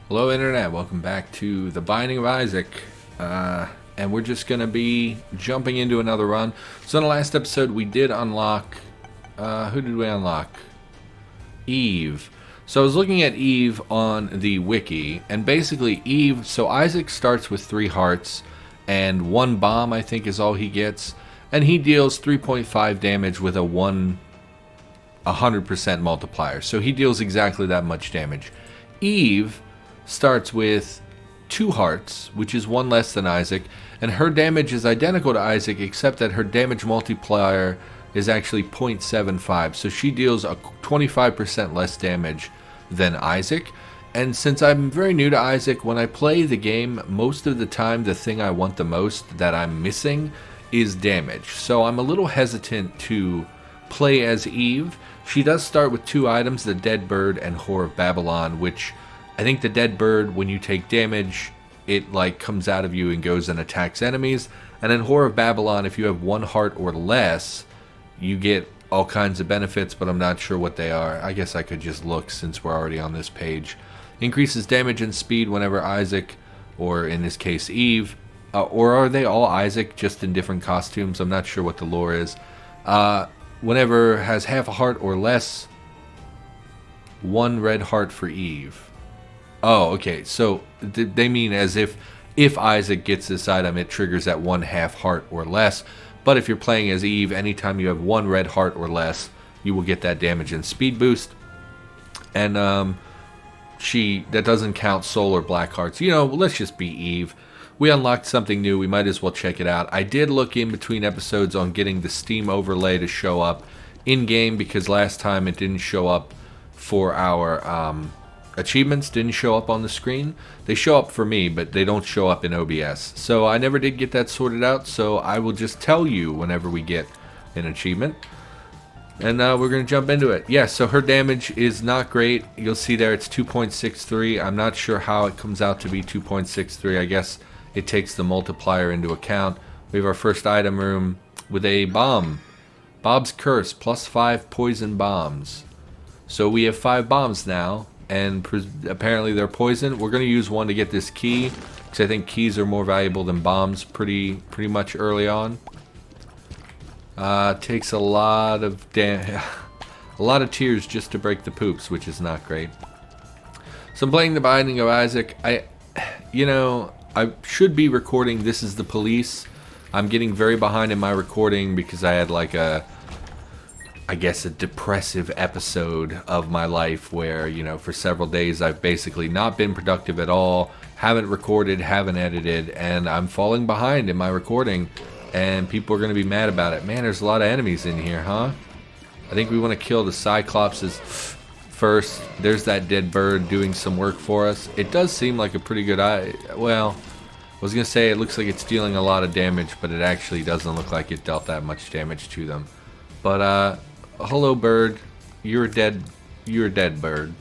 Hello Internet, welcome back to The Binding of Isaac. And we're just going to be jumping into another run. So in the last episode we did unlock... who did we unlock? Eve. So I was looking at Eve on the wiki, and basically Eve... So Isaac starts with 3 hearts, and 1 bomb I think is all he gets. And he deals 3.5 damage with a 100% multiplier. So he deals exactly that much damage. Eve starts with 2 hearts, which is 1 less than Isaac, and her damage is identical to Isaac, except that her damage multiplier is actually 0.75, so she deals a 25% less damage than Isaac. And since I'm very new to Isaac, when I play the game, most of the time the thing I want the most that I'm missing is damage. So I'm a little hesitant to play as Eve. She does start with 2 items, the Dead Bird and Whore of Babylon, which I think the Dead Bird, when you take damage, it like comes out of you and goes and attacks enemies. And in Whore of Babylon, if you have 1 heart or less, you get all kinds of benefits, but I'm not sure what they are. I guess I could just look since we're already on this page. Increases damage and speed whenever Isaac, or in this case Eve, or are they all Isaac just in different costumes? I'm not sure what the lore is. Whenever has half a heart or less, 1 red heart for Eve. Oh, okay. So they mean as if Isaac gets this item, it triggers at 1/2 heart or less. But if you're playing as Eve, anytime you have 1 red heart or less, you will get that damage and speed boost. And that doesn't count soul or black hearts. You know, let's just be Eve. We unlocked something new. We might as well check it out. I did look in between episodes on getting the Steam overlay to show up in game, because last time it didn't show up for our achievements, didn't show up on the screen. They show up for me, but they don't show up in OBS. So I never did get that sorted out, so I will just tell you whenever we get an achievement. And we're going to jump into it. Yeah, so her damage is not great. You'll see there it's 2.63. I'm not sure how it comes out to be 2.63. I guess it takes the multiplier into account. We have our first item room with a bomb. Bob's Curse, +5 poison bombs. So we have 5 bombs now, and apparently they're poison. We're going to use one to get this key, because I think keys are more valuable than bombs pretty much early on. Takes a lot of a lot of tears just to break the poops, which is not great. So I'm playing The Binding of Isaac. I should be recording This Is the Police. I'm getting very behind in my recording because I had like a depressive episode of my life where, for several days I've basically not been productive at all, haven't recorded, haven't edited, and I'm falling behind in my recording, and people are going to be mad about it. Man, there's a lot of enemies in here, huh? I think we want to kill the Cyclopses first. There's that Dead Bird doing some work for us. It does seem like a pretty good well, I was going to say it looks like it's dealing a lot of damage, but it actually doesn't look like it dealt that much damage to them. But, hello bird, you're a dead bird.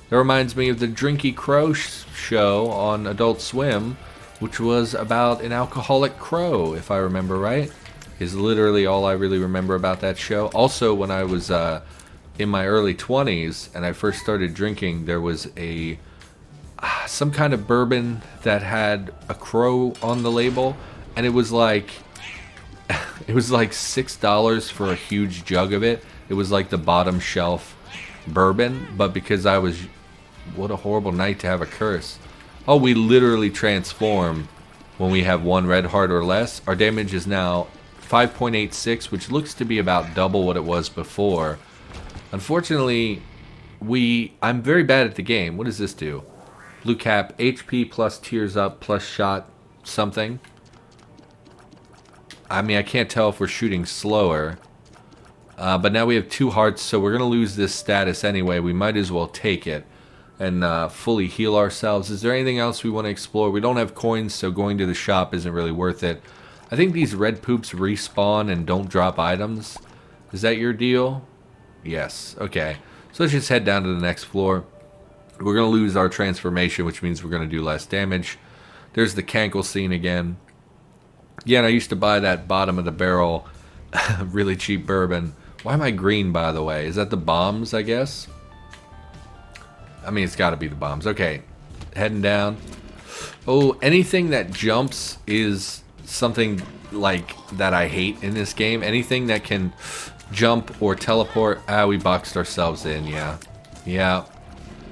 That reminds me of the Drinky Crow show on Adult Swim, which was about an alcoholic crow, if I remember right. Is literally all I really remember about that show. Also, when I was in my early 20s and I first started drinking, there was some kind of bourbon that had a crow on the label, and it was like $6 for a huge jug of it. It was like the bottom shelf bourbon, but because what a horrible night to have a curse. Oh, we literally transform when we have 1 red heart or less. Our damage is now 5.86, which looks to be about double what it was before. Unfortunately, I'm very bad at the game. What does this do? Blue cap, HP plus tears up plus shot something. I mean, I can't tell if we're shooting slower. But now we have 2 hearts, so we're going to lose this status anyway. We might as well take it and fully heal ourselves. Is there anything else we want to explore? We don't have coins, so going to the shop isn't really worth it. I think these red poops respawn and don't drop items. Is that your deal? Yes. Okay. So let's just head down to the next floor. We're going to lose our transformation, which means we're going to do less damage. There's the Cankle scene again. Yeah, and I used to buy that bottom of the barrel really cheap bourbon. Why am I green, by the way? Is that the bombs, I guess? I mean, it's got to be the bombs. Okay. heading down. Oh, anything that jumps is something like that I hate in this game. Anything that can jump or teleport. Ah, we boxed ourselves in, yeah. Yeah.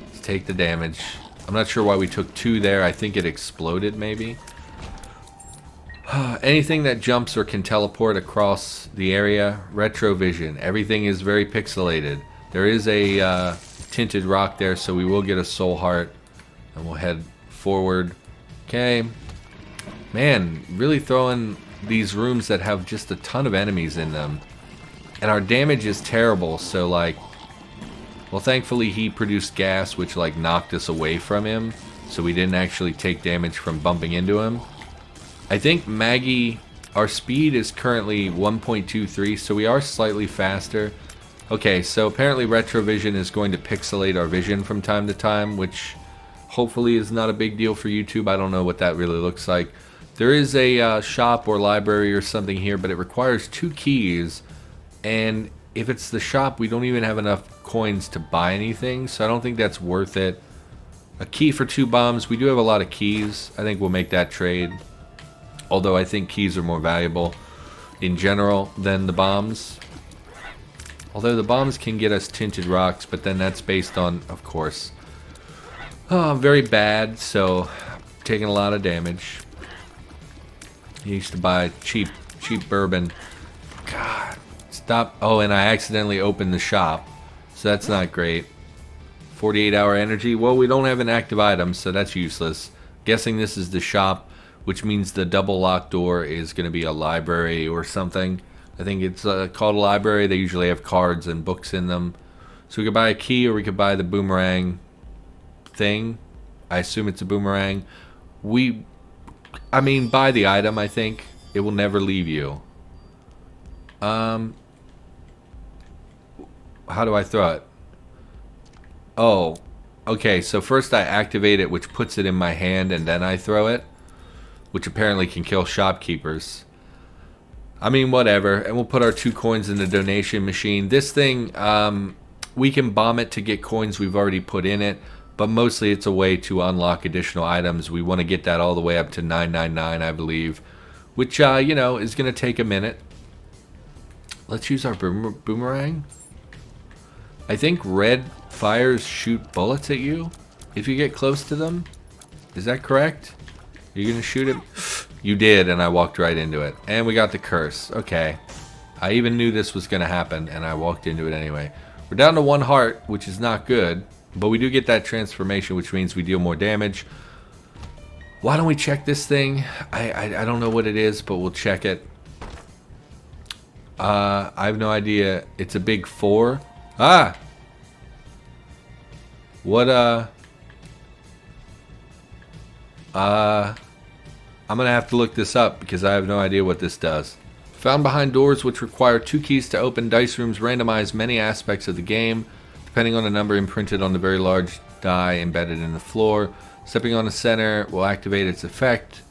Let's take the damage. I'm not sure why we took 2 there. I think it exploded, maybe. Anything that jumps or can teleport across the area. Retrovision. Everything is very pixelated. There is a tinted rock there, so we will get a soul heart. And we'll head forward. Okay. Man, really throwing these rooms that have just a ton of enemies in them. And our damage is terrible, so like... Well, thankfully he produced gas, which like knocked us away from him. So we didn't actually take damage from bumping into him. I think Maggie, our speed is currently 1.23, so we are slightly faster. Okay, so apparently Retrovision is going to pixelate our vision from time to time, which hopefully is not a big deal for YouTube. I don't know what that really looks like. There is a shop or library or something here, but it requires 2 keys. And if it's the shop, we don't even have enough coins to buy anything, so I don't think that's worth it. A key for 2 bombs. We do have a lot of keys. I think we'll make that trade. Although I think keys are more valuable in general than the bombs. Although the bombs can get us tinted rocks, but then that's based on, of course, very bad, so taking a lot of damage. You used to buy cheap bourbon. God, stop. Oh, and I accidentally opened the shop, so that's not great. 48-hour energy. Well, we don't have an active item, so that's useless. Guessing this is the shop, which means the double locked door is going to be a library or something. I think it's called a library. They usually have cards and books in them. So we could buy a key, or we could buy the boomerang thing. I assume it's a boomerang. I mean, buy the item, I think. It will never leave you. How do I throw it? Oh, okay, so first I activate it, which puts it in my hand, and then I throw it, which apparently can kill shopkeepers. I mean, whatever. And we'll put our 2 coins in the donation machine. This thing, we can bomb it to get coins we've already put in it, but mostly it's a way to unlock additional items. We want to get that all the way up to 999, I believe, which, you know, is going to take a minute. Let's use our boomerang. I think red fires shoot bullets at you if you get close to them. Is that correct? Are you going to shoot it? You did, and I walked right into it. And we got the curse. Okay. I even knew this was going to happen, and I walked into it anyway. We're down to 1 heart, which is not good. But we do get that transformation, which means we deal more damage. Why don't we check this thing? I don't know what it is, but we'll check it. I have no idea. It's a big 4. Ah! What, I'm gonna have to look this up because I have no idea what this does. Found behind doors which require 2 keys to open. Dice rooms randomize many aspects of the game, depending on the number imprinted on the very large die embedded in the floor. Stepping on the center will activate its effect.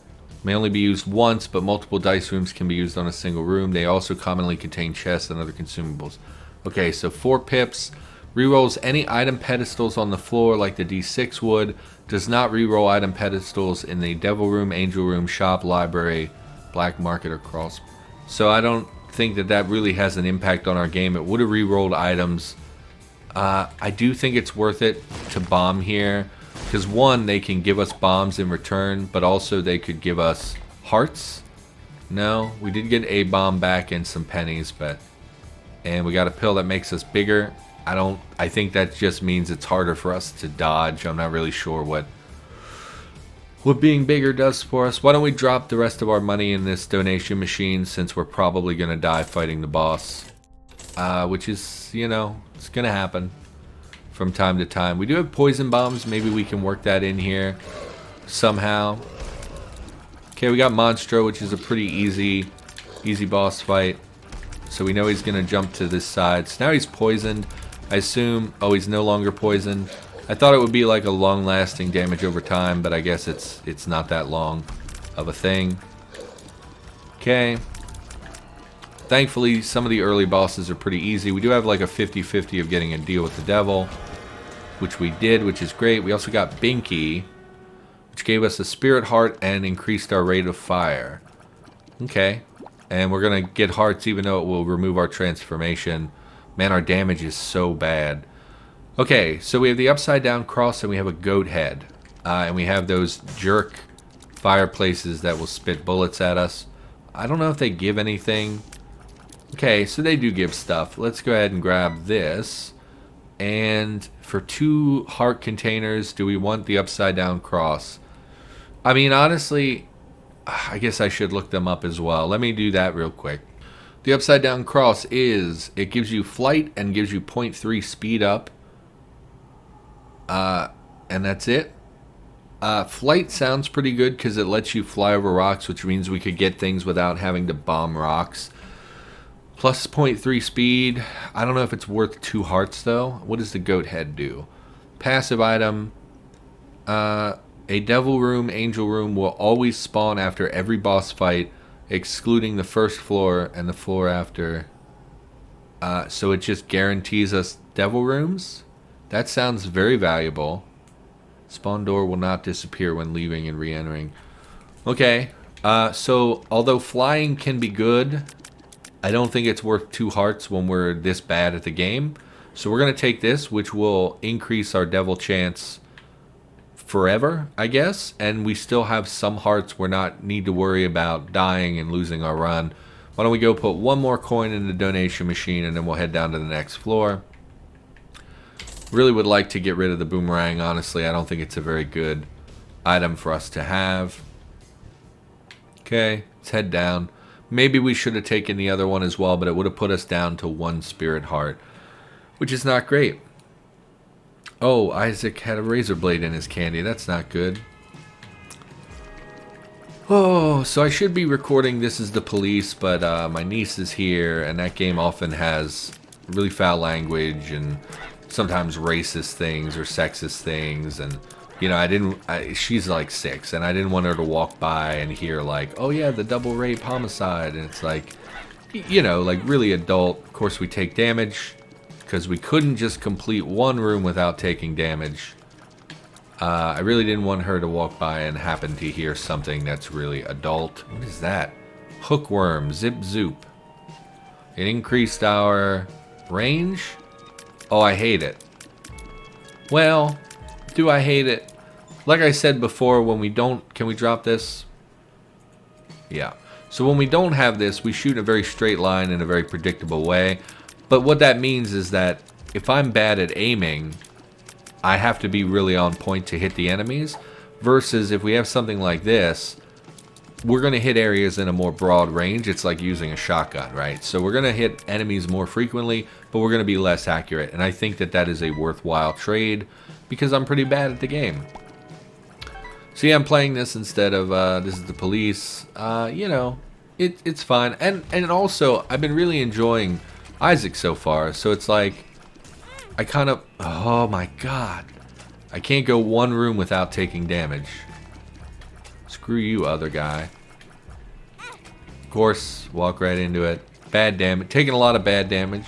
May only be used once, but multiple dice rooms can be used on a single room. They also commonly contain chests and other consumables. Okay, so 4 pips. Rerolls any item pedestals on the floor like the D6 would. Does not reroll item pedestals in the devil room, angel room, shop, library, black market, or cross. So I don't think that really has an impact on our game. It would have rerolled items. I do think it's worth it to bomb here. Because 1, they can give us bombs in return, but also they could give us hearts. No, we did get a bomb back and some pennies, and we got a pill that makes us bigger. I think that just means it's harder for us to dodge. I'm not really sure what being bigger does for us. Why don't we drop the rest of our money in this donation machine, since we're probably going to die fighting the boss. Which is, you know, it's going to happen from time to time. We do have poison bombs. Maybe we can work that in here somehow. Okay, we got Monstro, which is a pretty easy boss fight. So we know he's going to jump to this side. So now he's poisoned. I assume... Oh, he's no longer poisoned. I thought it would be like a long-lasting damage over time, but I guess it's not that long of a thing. Okay. Thankfully, some of the early bosses are pretty easy. We do have like a 50-50 of getting a deal with the devil, which we did, which is great. We also got Binky, which gave us a spirit heart and increased our rate of fire. Okay. And we're going to get hearts even though it will remove our transformation. Man, our damage is so bad. Okay, so we have the upside down cross and we have a goat head. And we have those jerk fireplaces that will spit bullets at us. I don't know if they give anything. Okay, so they do give stuff. Let's go ahead and grab this. And for 2 heart containers, do we want the upside down cross? I mean, honestly, I guess I should look them up as well. Let me do that real quick. The upside down cross is, it gives you flight and gives you 0.3 speed up. And that's it. Flight sounds pretty good because it lets you fly over rocks, which means we could get things without having to bomb rocks. Plus 0.3 speed. I don't know if it's worth 2 hearts though. What does the goat head do? Passive item. A devil room, angel room will always spawn after every boss fight, excluding the first floor and the floor after. So it just guarantees us devil rooms. That sounds very valuable. Spawn door will not disappear when leaving and re-entering. Okay. So although flying can be good, I don't think it's worth 2 hearts when we're this bad at the game. So we're going to take this, which will increase our devil chance forever, I guess. And we still have some hearts we're not need to worry about dying and losing our run. Why don't we go put 1 more coin in the donation machine and then we'll head down to the next floor. Really would like to get rid of the boomerang, honestly. I don't think it's a very good item for us to have. Okay, let's head down. Maybe we should have taken the other one as well, but it would have put us down to 1 spirit heart, which is not great. Oh, Isaac had a razor blade in his candy. That's not good. Oh, so I should be recording This Is the Police, but my niece is here, and that game often has really foul language and sometimes racist things or sexist things, and you know, she's like 6, and I didn't want her to walk by and hear like, oh yeah, the double rape homicide, and it's like, you know, like really adult. Of course we take damage because we couldn't just complete 1 room without taking damage. I really didn't want her to walk by and happen to hear something that's really adult. What is that? Hookworm, zip zoop. It increased our range. Oh, I hate it. Well, do I hate it? Like I said before, when we don't... Can we drop this? Yeah. So when we don't have this, we shoot in a very straight line in a very predictable way. But what that means is that if I'm bad at aiming, I have to be really on point to hit the enemies. Versus if we have something like this, we're going to hit areas in a more broad range. It's like using a shotgun, right? So we're going to hit enemies more frequently, but we're going to be less accurate. And I think that that is a worthwhile trade because I'm pretty bad at the game. So yeah, I'm playing this instead of This Is the Police. You know, it's fine. And also, I've been really enjoying Isaac so far. So it's like, I kind of... Oh my god. I can't go 1 room without taking damage. Screw you, other guy. Of course, walk right into it. Bad damage. Taking a lot of bad damage.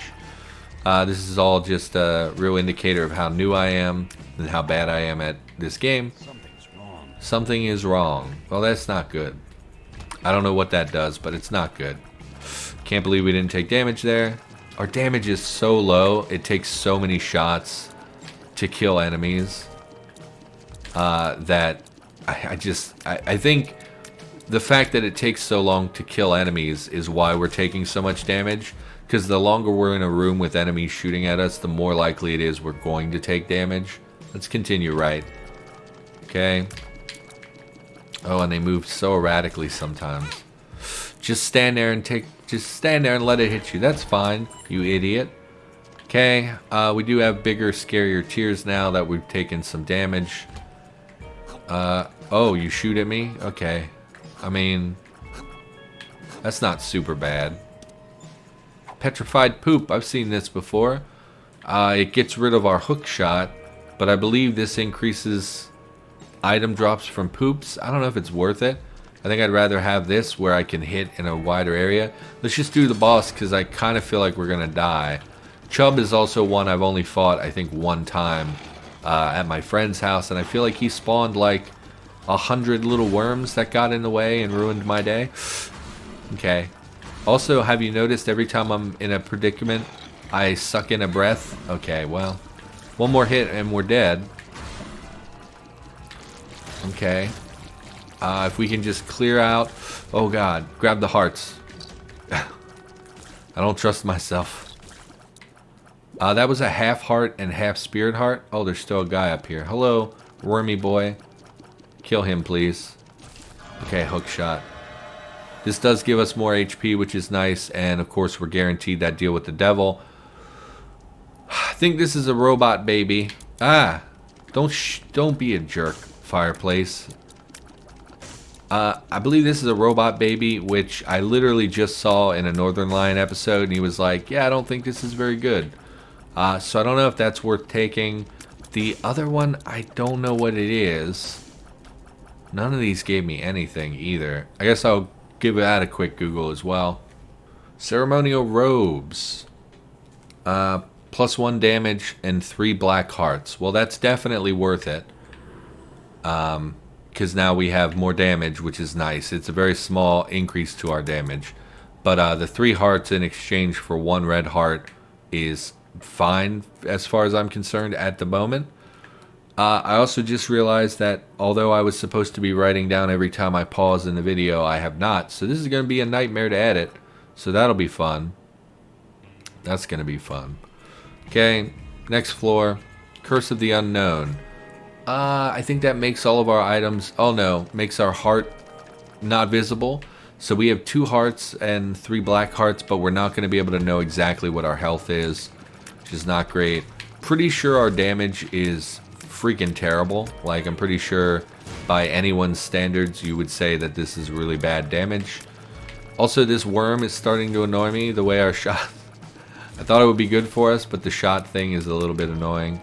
This is all just a real indicator of how new I am and how bad I am at this game. Something's wrong. Something is wrong. Well, that's not good. I don't know what that does, but it's not good. Can't believe we didn't take damage there. Our damage is so low. It takes so many shots to kill enemies that I think the fact that it takes so long to kill enemies is why we're taking so much damage. Because the longer we're in a room with enemies shooting at us, the more likely it is we're going to take damage. Let's continue right. Okay. Oh, and they move so erratically sometimes. Just stand there and let it hit you. That's fine, you idiot. Okay, we do have bigger, scarier tears now that we've taken some damage. Oh, you shoot at me? Okay. I mean, that's not super bad. Petrified poop. I've seen this before. It gets rid of our hook shot, but I believe this increases item drops from poops. I don't know if it's worth it. I think I'd rather have this where I can hit in a wider area. Let's just do the boss because I kind of feel like we're going to die. Chubb is also one I've only fought, I think, 1 time at my friend's house, and I feel like he spawned like 100 little worms that got in the way and ruined my day. Okay. Also, have you noticed every time I'm in a predicament, I suck in a breath? Okay, well, one more hit and we're dead. Okay. If we can just clear out... Oh god, grab the hearts. I don't trust myself. That was a half heart and half spirit heart. Oh, there's still a guy up here. Hello, wormy boy. Kill him, please. Okay, hook shot. This does give us more HP, which is nice. And, of course, we're guaranteed that deal with the devil. I think this is a robot baby. Ah, don't be a jerk, fireplace. I believe this is a robot baby, which I literally just saw in a Northern Lion episode. And he was like, yeah, I don't think this is very good. So I don't know if that's worth taking. The other one, I don't know what it is. None of these gave me anything either. I guess I'll give that a quick Google as well. Ceremonial robes. +1 damage and 3 black hearts. Well, that's definitely worth it. Because now we have more damage, which is nice. It's a very small increase to our damage. But the 3 hearts in exchange for 1 red heart is fine as far as I'm concerned at the moment. I also just realized that although I was supposed to be writing down every time I pause in the video, I have not. So this is going to be a nightmare to edit. So that'll be fun. That's going to be fun. Okay, next floor. Curse of the Unknown. I think that makes all of our items... Oh no, makes our heart not visible. So we have 2 hearts and 3 black hearts, but we're not going to be able to know exactly what our health is, which is not great. Pretty sure our damage is freaking terrible. Like, I'm pretty sure by anyone's standards you would say that this is really bad damage. Also, this worm is starting to annoy me the way our shot... I thought it would be good for us, but the shot thing is a little bit annoying.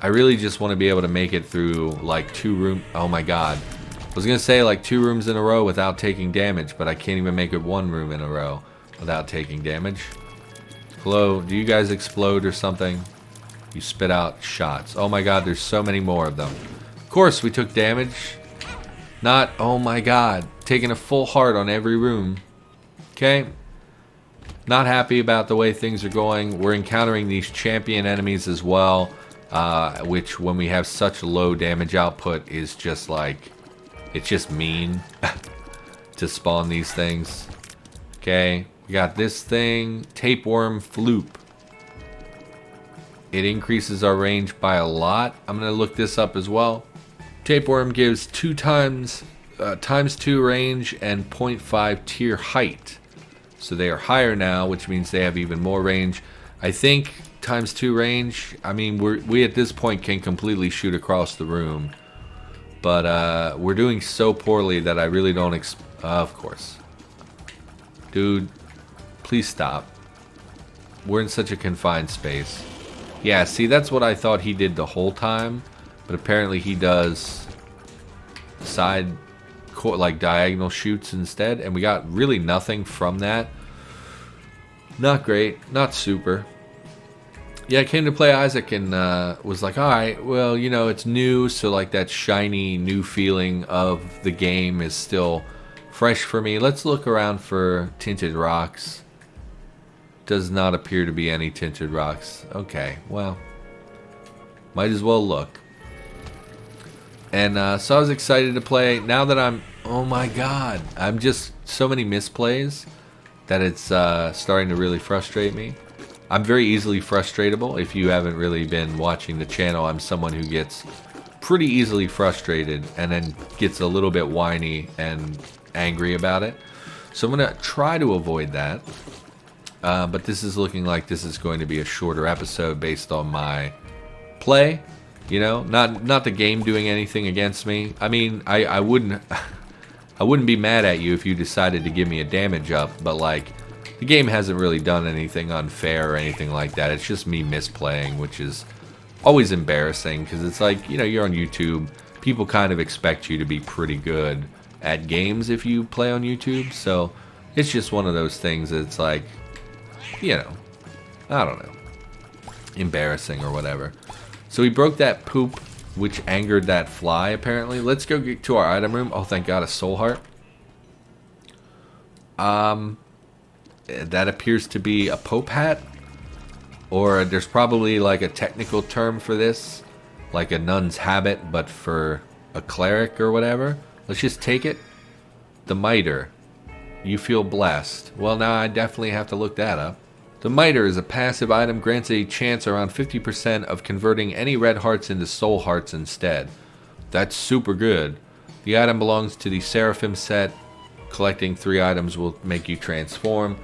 I really just want to be able to make it through like 2 rooms. Oh my god. I was going to say like 2 rooms in a row without taking damage, but I can't even make it 1 room in a row without taking damage. Hello, do you guys explode or something? You spit out shots. Oh my god, there's so many more of them. Of course, we took damage. Not, oh my god, taking a full heart on every room. Okay. Not happy about the way things are going. We're encountering these champion enemies as well, which when we have such low damage output is just like, it's just mean to spawn these things. Okay, we got this thing, tapeworm floop. It increases our range by a lot. I'm gonna look this up as well. Tapeworm gives 2 times ×2 range and 0.5 tier height. So they are higher now, which means they have even more range. I think ×2 range, I mean, we at this point can completely shoot across the room. But we're doing so poorly that I really don't of course. Dude, please stop. We're in such a confined space. Yeah, see, that's what I thought he did the whole time. But apparently he does side, like diagonal shoots instead. And we got really nothing from that. Not great. Not super. Yeah, I came to play Isaac and was like, alright, well, you know, it's new. So like that shiny new feeling of the game is still fresh for me. Let's look around for tinted rocks. Does not appear to be any tinted rocks. Okay, well, might as well look. And so I was excited to play. Now that I'm, oh my god, I'm just so many misplays that it's starting to really frustrate me. I'm very easily frustratable. If you haven't really been watching the channel, I'm someone who gets pretty easily frustrated and then gets a little bit whiny and angry about it. So I'm going to try to avoid that. But this is looking like this is going to be a shorter episode based on my play. You know, not the game doing anything against me. I mean, I wouldn't be mad at you if you decided to give me a damage up, but like the game hasn't really done anything unfair or anything like that. It's just me misplaying, which is always embarrassing because it's like, you know, you're on YouTube. People kind of expect you to be pretty good at games if you play on YouTube. So it's just one of those things that's like, you know, I don't know, embarrassing or whatever. So we broke that poop. which angered that fly, apparently. Let's go get to our item room. Oh, thank God, a soul heart. That appears to be a Pope hat. Or there's probably like a technical term for this. Like a nun's habit, but for a cleric or whatever. Let's just take it. The Miter. You feel blessed. Well, now I definitely have to look that up. The Miter is a passive item, grants a chance around 50% of converting any red hearts into soul hearts instead. That's super good. The item belongs to the Seraphim set. Collecting 3 items will make you transform.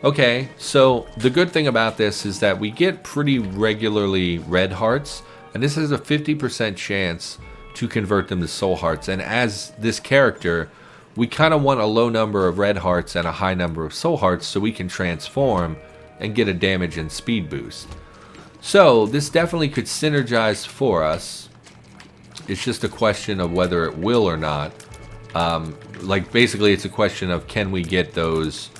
Okay, so the good thing about this is that we get pretty regularly red hearts, and this has a 50% chance to convert them to soul hearts. And as this character, we kind of want a low number of red hearts and a high number of soul hearts so we can transform and get a damage and speed boost. So this definitely could synergize for us. It's just a question of whether it will or not. Like basically it's a question of can we get those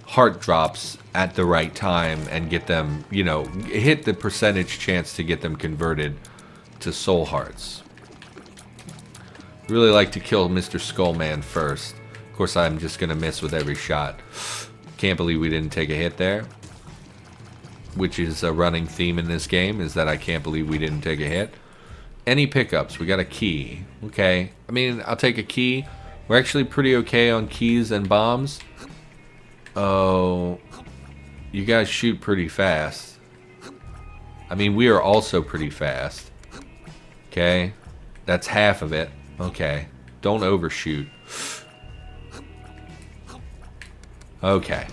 heart drops at the right time and get them, you know, hit the percentage chance to get them converted to soul hearts. Really like to kill Mr. Skullman first. Of course I'm just gonna miss with every shot. Can't believe we didn't take a hit there. Which is a running theme in this game, is that I can't believe we didn't take a hit. Any pickups? We got a key. Okay. I mean, I'll take a key. We're actually pretty okay on keys and bombs. Oh, you guys shoot pretty fast. I mean, we are also pretty fast. Okay. That's half of it. Okay. Don't overshoot. Okay.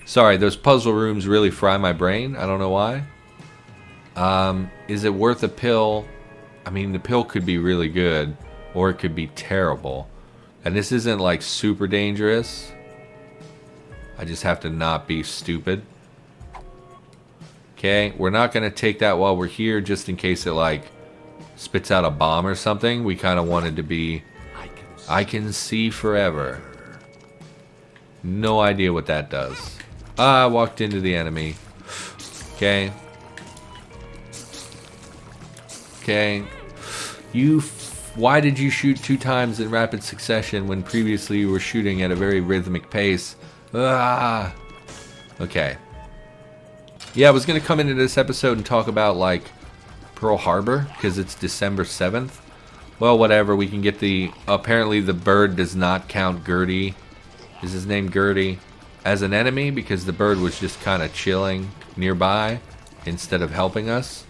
Sorry, those puzzle rooms really fry my brain. I don't know why. Is it worth a pill? I mean, the pill could be really good, or it could be terrible. And this isn't like super dangerous. I just have to not be stupid. Okay, we're not going to take that while we're here, just in case it like spits out a bomb or something. We kind of wanted to be, I can see forever. No idea what that does. I walked into the enemy. Okay. Okay. Why did you shoot 2 times in rapid succession when previously you were shooting at a very rhythmic pace? Ah. Okay. Yeah, I was going to come into this episode and talk about, like, Pearl Harbor, because it's December 7th. Well, whatever, we can get the... Apparently the bird does not count Gertie. Is his name Gertie? As an enemy, because the bird was just kind of chilling nearby instead of helping us.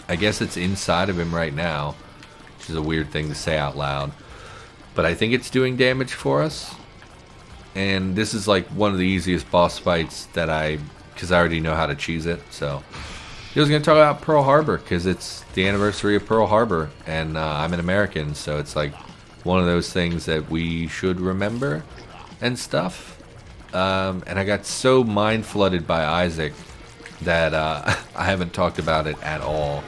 I guess it's inside of him right now, which is a weird thing to say out loud. But I think it's doing damage for us. And this is like one of the easiest boss fights that because I already know how to cheese it. So I was going to talk about Pearl Harbor because it's the anniversary of Pearl Harbor. And I'm an American, so it's like one of those things that we should remember and stuff. And I got so mind flooded by Isaac that I haven't talked about it at all.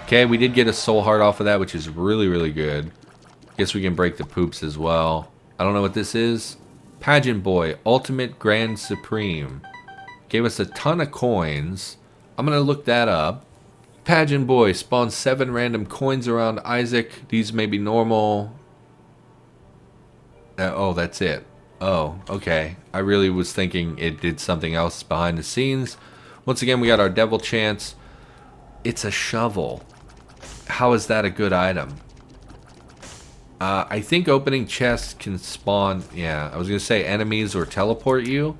Okay, we did get a soul heart off of that, which is really, really good. Guess we can break the poops as well. I don't know what this is. Pageant Boy, Ultimate Grand Supreme. Gave us a ton of coins. I'm going to look that up. Pageant Boy spawns 7 random coins around Isaac. These may be normal. Oh, that's it. Oh, okay. I really was thinking it did something else behind the scenes. Once again, we got our devil chance. It's a shovel. How is that a good item? I think opening chests can spawn... Yeah, I was going to say enemies or teleport you.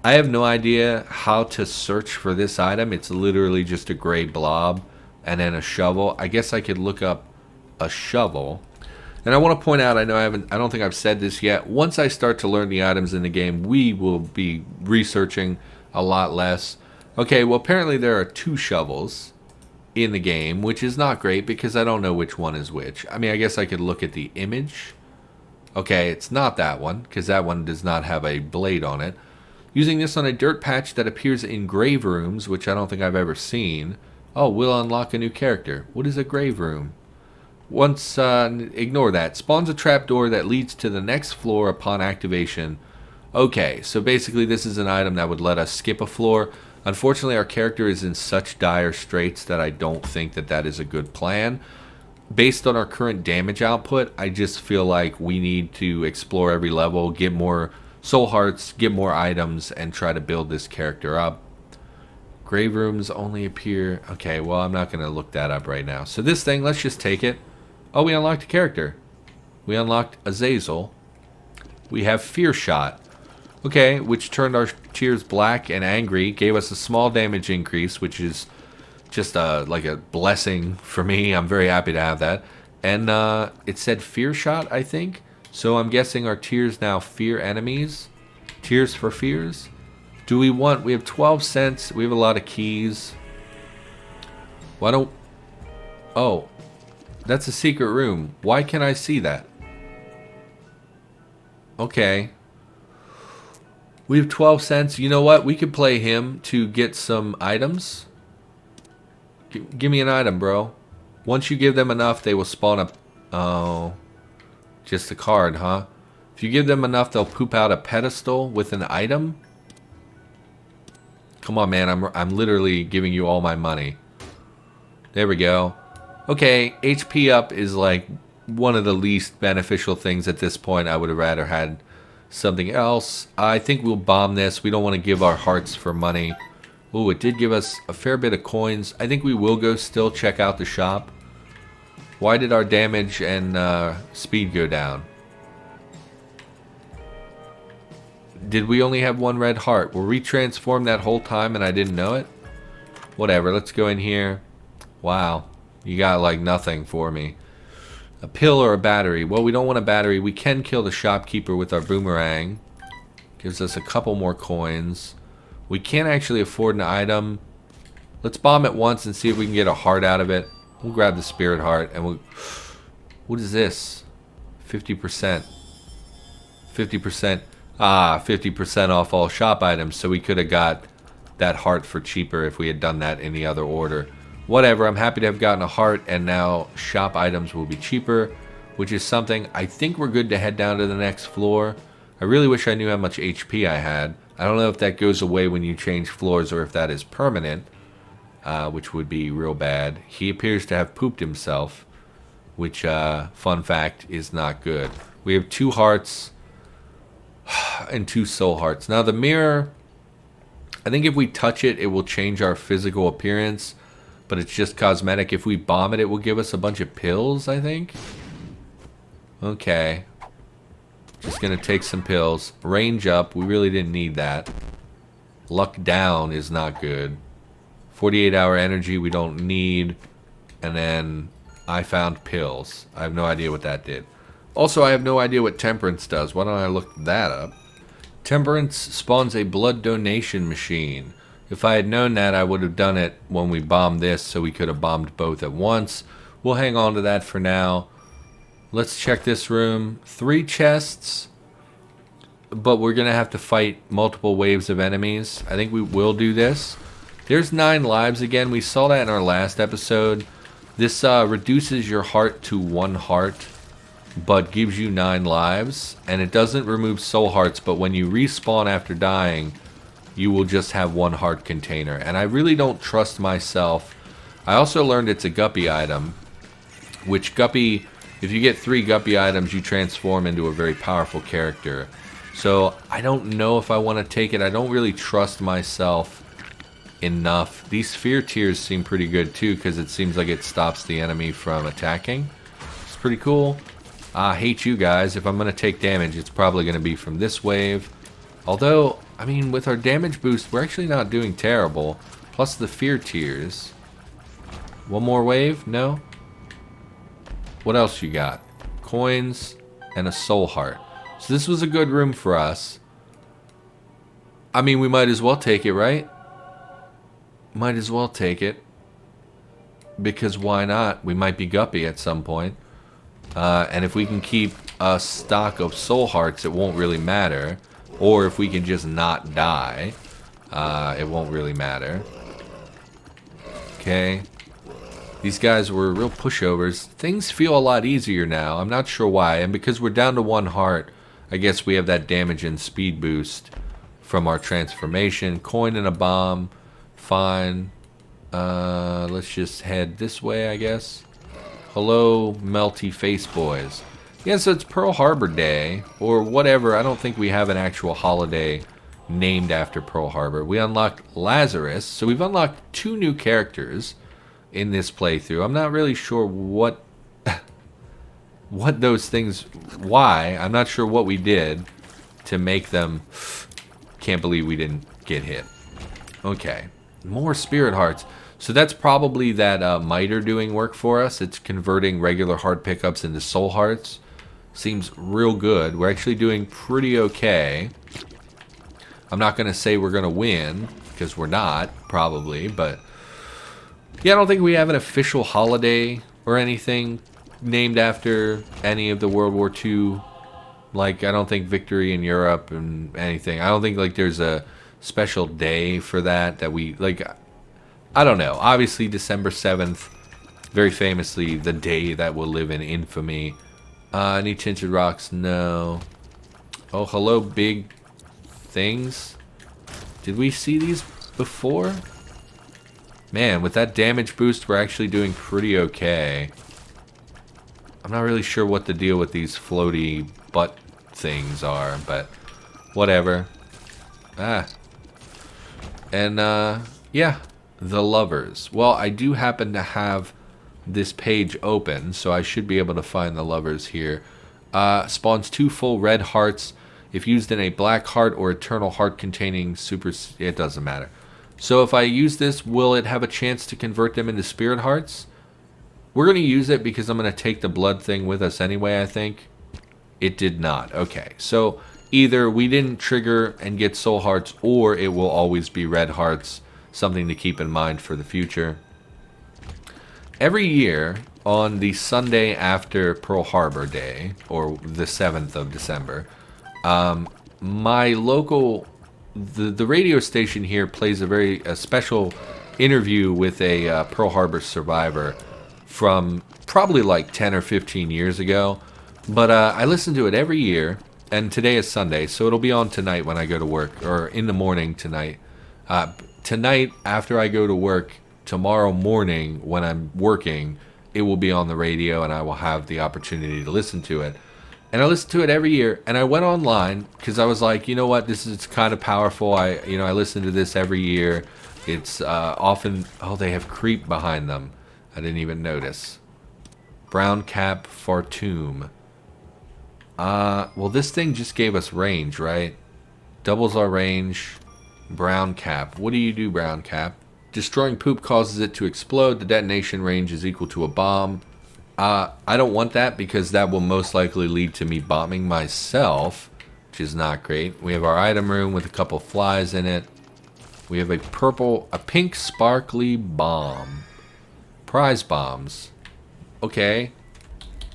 I have no idea how to search for this item. It's literally just a gray blob and then a shovel. I guess I could look up a shovel. And I want to point out, I don't think I've said this yet. Once I start to learn the items in the game, we will be researching a lot less. Okay, well apparently there are 2 shovels in the game, which is not great because I don't know which one is which. I mean, I guess I could look at the image. Okay, it's not that one because that one does not have a blade on it. Using this on a dirt patch that appears in grave rooms, which I don't think I've ever seen. Oh, we'll unlock a new character. What is a grave room? Once, ignore that. Spawns a trapdoor that leads to the next floor upon activation. Okay, so basically this is an item that would let us skip a floor. Unfortunately, our character is in such dire straits that I don't think that that is a good plan. Based on our current damage output, I just feel like we need to explore every level, get more soul hearts, get more items, and try to build this character up. Grave rooms only appear... Okay, well, I'm not going to look that up right now. So this thing, let's just take it. Oh, we unlocked a character. We unlocked Azazel. We have Fear Shot. Okay, which turned our tears black and angry, gave us a small damage increase, which is just like a blessing for me. I'm very happy to have that. And it said Fear Shot, I think. So I'm guessing our tears now fear enemies. Tears for fears. Do we want... We have 12 cents. We have a lot of keys. Why don't... Oh, that's a secret room. Why can't I see that? Okay. We have 12 cents. You know what? We could play him to get some items. Give me an item, bro. Once you give them enough, they will spawn up. Oh. Just a card, huh? If you give them enough, they'll poop out a pedestal with an item. Come on, man. I'm literally giving you all my money. There we go. Okay, HP up is like one of the least beneficial things at this point. I would have rather had something else. I think we'll bomb this. We don't want to give our hearts for money. Oh, it did give us a fair bit of coins. I think we will go still check out the shop. Why did our damage and speed go down? Did we only have one red heart? Were we transformed that whole time and I didn't know it? Whatever, let's go in here. Wow, you got like nothing for me. A pill or a battery? Well, we don't want a battery. We can kill the shopkeeper with our boomerang. Gives us a couple more coins. We can't actually afford an item. Let's bomb it once and see if we can get a heart out of it. We'll grab the spirit heart and we'll... What is this? 50%. 50%. Ah, 50% off all shop items. So we could have got that heart for cheaper if we had done that in the other order. Whatever, I'm happy to have gotten a heart, and now shop items will be cheaper, which is something. I think we're good to head down to the next floor. I really wish I knew how much HP I had. I don't know if that goes away when you change floors or if that is permanent, which would be real bad. He appears to have pooped himself, which, fun fact, is not good. We have 2 hearts and 2 soul hearts. Now, the mirror, I think if we touch it, it will change our physical appearance. But it's just cosmetic. If we bomb it, it will give us a bunch of pills, I think. Okay. Just gonna take some pills. Range up. We really didn't need that. Luck down is not good. 48-hour energy we don't need. And then I found pills. I have no idea what that did. Also, I have no idea what temperance does. Why don't I look that up? Temperance spawns a blood donation machine. If I had known that, I would have done it when we bombed this, so we could have bombed both at once. We'll hang on to that for now. Let's check this room. 3 chests, but we're going to have to fight multiple waves of enemies. I think we will do this. There's 9 lives again. We saw that in our last episode. This reduces your heart to 1 heart, but gives you 9 lives. And it doesn't remove soul hearts, but when you respawn after dying, you will just have 1 heart container. And I really don't trust myself. I also learned it's a guppy item, which guppy, if you get 3 guppy items, you transform into a very powerful character. So I don't know if I want to take it. I don't really trust myself enough. These fear tears seem pretty good too, because it seems like it stops the enemy from attacking. It's pretty cool. I hate you guys. If I'm going to take damage, it's probably going to be from this wave. Although, I mean, with our damage boost, we're actually not doing terrible. Plus the fear tears. 1 more wave? No? What else you got? Coins and a soul heart. So this was a good room for us. I mean, we might as well take it, right? Might as well take it. Because why not? We might be guppy at some point. And if we can keep a stock of soul hearts, it won't really matter. Or if we can just not die, it won't really matter. Okay. These guys were real pushovers. Things feel a lot easier now. I'm not sure why. And because we're down to 1 heart, I guess we have that damage and speed boost from our transformation. Coin and a bomb. fine. Let's just head this way, I guess. Hello, melty face boys. Yeah, so it's Pearl Harbor Day, or whatever. I don't think we have an actual holiday named after Pearl Harbor. We unlocked Lazarus, so we've unlocked 2 new characters in this playthrough. I'm not really sure what those things, why. I'm not sure what we did to make them. Can't believe we didn't get hit. Okay, more spirit hearts. So that's probably that miter doing work for us. It's converting regular heart pickups into soul hearts. Seems real good. We're actually doing pretty okay. I'm not going to say we're going to win, because we're not, probably. But, yeah, I don't think we have an official holiday or anything named after any of the World War II. Like, I don't think victory in Europe and anything. I don't think, like, there's a special day for that we, like, I don't know. Obviously, December 7th, very famously, the day that will live in infamy. Any tinted rocks? No. Oh, hello, big things. Did we see these before? Man, with that damage boost, we're actually doing pretty okay. I'm not really sure what the deal with these floaty butt things are, but whatever. And, yeah, the lovers. Well, I do happen to have this page open, so I should be able to find the lovers here. Spawns 2 full red hearts. If used in a black heart or eternal heart containing super... It doesn't matter. So if I use this, will it have a chance to convert them into spirit hearts? We're going to use it because I'm going to take the blood thing with us anyway, I think. It did not. Okay, so either we didn't trigger and get soul hearts, or it will always be red hearts. Something to keep in mind for the future. Every year, on the Sunday after Pearl Harbor Day, or the 7th of December, my local, the radio station here plays a special interview with a Pearl Harbor survivor from probably like 10 or 15 years ago. But I listen to it every year, and today is Sunday, so it'll be on tonight when I go to work, or in the morning tonight. Tonight, after I go to work, tomorrow morning when I'm working, it will be on the radio and I will have the opportunity to listen to it. And I listen to it every year, and I went online because I was like, you know what, it's kind of powerful. I listen to this every year. It's often, oh, they have creep behind them. I didn't even notice. Brown cap Fartoom. Well, this thing just gave us range, right? Doubles our range. Brown cap. What do you do, brown cap? Destroying poop causes it to explode. The detonation range is equal to a bomb. I don't want that because that will most likely lead to me bombing myself, which is not great. We have our item room with a couple flies in it. We have a pink sparkly bomb. Prize bombs. Okay.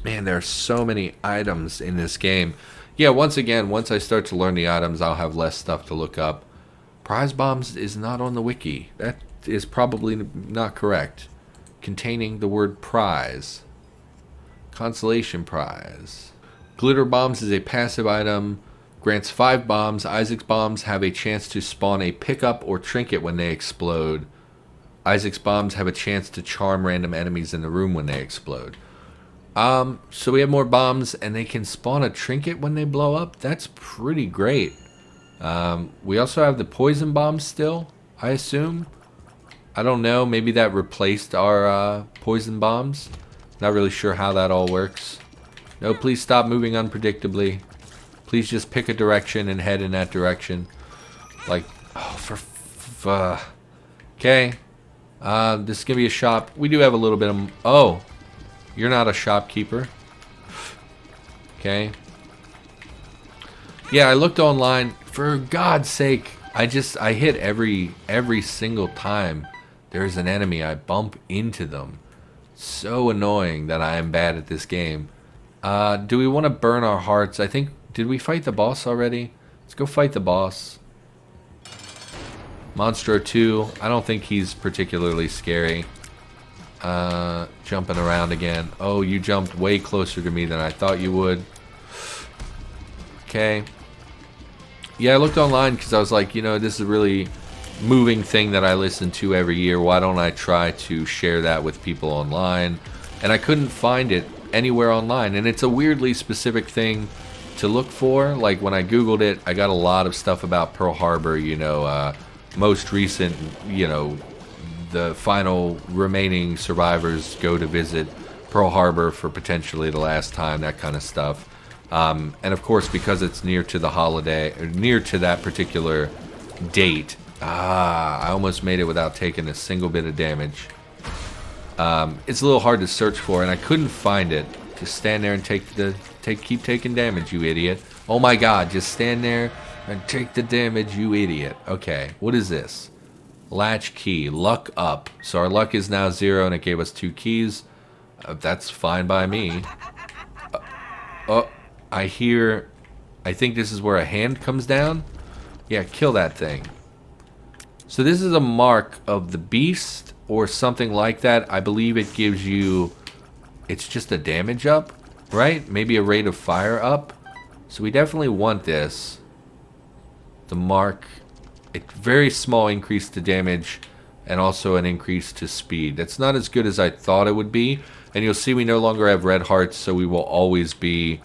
Man, there are so many items in this game. Yeah, once again, once I start to learn the items, I'll have less stuff to look up. Prize bombs is not on the wiki. That is probably not correct. Containing the word prize. Consolation prize. Glitter bombs is a passive item. Grants 5 bombs. Isaac's bombs have a chance to spawn a pickup or trinket when they explode. Isaac's bombs have a chance to charm random enemies in the room when they explode. So we have more bombs, and they can spawn a trinket when they blow up. That's pretty great. We also have the poison bombs still, I assume. I don't know. Maybe that replaced our poison bombs. Not really sure how that all works. No, please stop moving unpredictably. Please just pick a direction and head in that direction. Like, oh, okay. This is going to be a shop. We do have a little bit of... Oh, you're not a shopkeeper. Okay. Yeah, I looked online. For God's sake, I hit every single time there's an enemy, I bump into them. So annoying that I am bad at this game. Do we want to burn our hearts? I think, did we fight the boss already? Let's go fight the boss. Monstro 2. I don't think he's particularly scary. Jumping around again. Oh, you jumped way closer to me than I thought you would. Okay. Yeah, I looked online because I was like, this is really moving thing that I listen to every year. Why don't I try to share that with people online? And I couldn't find it anywhere online. And it's a weirdly specific thing to look for. Like when I Googled it, I got a lot of stuff about Pearl Harbor, you know, most recent, you know, the final remaining survivors go to visit Pearl Harbor for potentially the last time, that kind of stuff. And of course, because it's near to the holiday, or near to that particular date, I almost made it without taking a single bit of damage. It's a little hard to search for, and I couldn't find it. Just stand there and keep taking damage, you idiot. Oh my god, just stand there and take the damage, you idiot. Okay, what is this? Latch key, luck up. So our luck is now 0 and it gave us 2 keys. That's fine by me. I think this is where a hand comes down. Yeah, kill that thing. So this is a mark of the beast or something like that. I believe it gives you, it's just a damage up, right? Maybe a rate of fire up. So we definitely want this. The mark, a very small increase to damage and also an increase to speed. That's not as good as I thought it would be. And you'll see we no longer have red hearts, so we will always be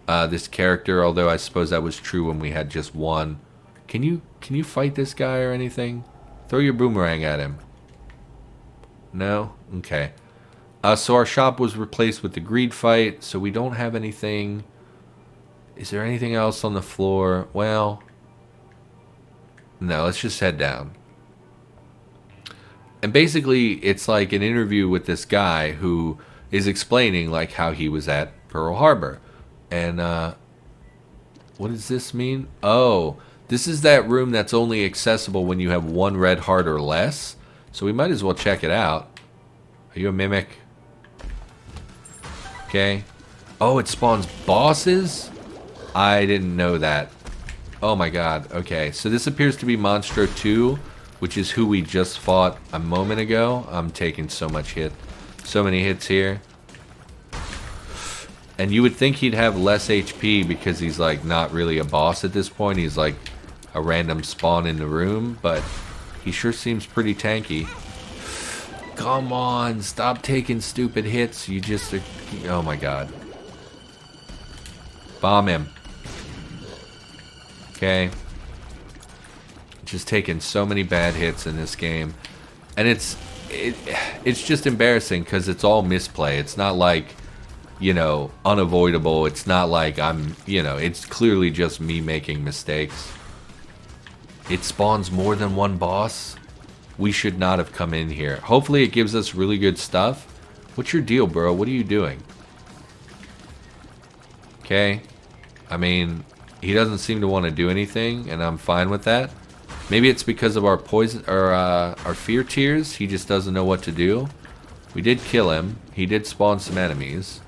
this character, although I suppose that was true when we had just one. Can you fight this guy or anything? Throw your boomerang at him. No? Okay. So our shop was replaced with the greed fight, so we don't have anything. Is there anything else on the floor? Well, no, let's just head down. And basically, it's like an interview with this guy who is explaining like how he was at Pearl Harbor. And what does this mean? Oh, this is that room that's only accessible when you have 1 red heart or less. So we might as well check it out. Are you a mimic? Okay. Oh, it spawns bosses? I didn't know that. Oh my god. Okay, so this appears to be Monstro 2, which is who we just fought a moment ago. I'm taking so much hit. So many hits here. And you would think he'd have less HP because he's like not really a boss at this point. He's like a random spawn in the room, but he sure seems pretty tanky. Come on, stop taking stupid hits. You just are, oh my god. Bomb him. Okay. Just taking so many bad hits in this game. And it's just embarrassing because it's all misplay. It's not like, you know, unavoidable. It's not like I'm, you know, it's clearly just me making mistakes. It spawns more than 1 boss. We should not have come in here. Hopefully it gives us really good stuff. What's your deal, bro? What are you doing? Okay. I mean, he doesn't seem to want to do anything, and I'm fine with that. Maybe it's because of our poison or our fear tears. He just doesn't know what to do. We did kill him. He did spawn some enemies.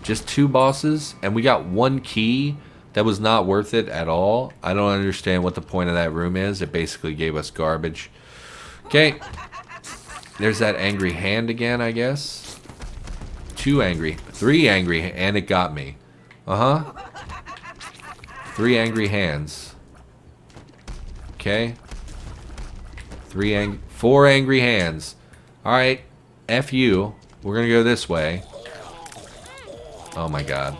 Just 2 bosses, and we got 1 key that was not worth it at all. I don't understand what the point of that room is. It basically gave us garbage. Okay. There's that angry hand again, I guess. 3 angry, and it got me. 3 angry hands. Okay. 4 angry hands. Alright. F you. We're gonna go this way. Oh my god.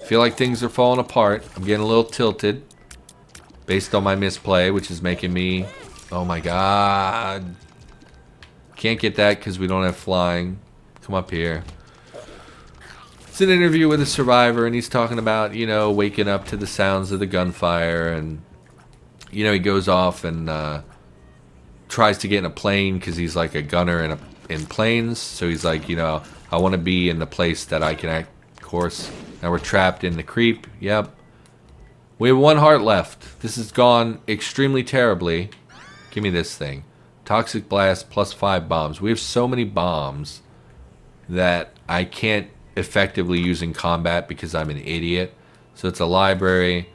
I feel like things are falling apart. I'm getting a little tilted. Based on my misplay, which is making me... Oh my god. Can't get that because we don't have flying. Come up here. It's an interview with a survivor, and he's talking about, you know, waking up to the sounds of the gunfire, and, you know, he goes off and tries to get in a plane because he's like a gunner in planes. So he's like, you know, I want to be in the place that I can act. Of course, now we're trapped in the creep. Yep. We have 1 heart left. This has gone extremely terribly. Give me this thing. Toxic blast plus 5 bombs. We have so many bombs that I can't effectively use in combat because I'm an idiot. So it's a library,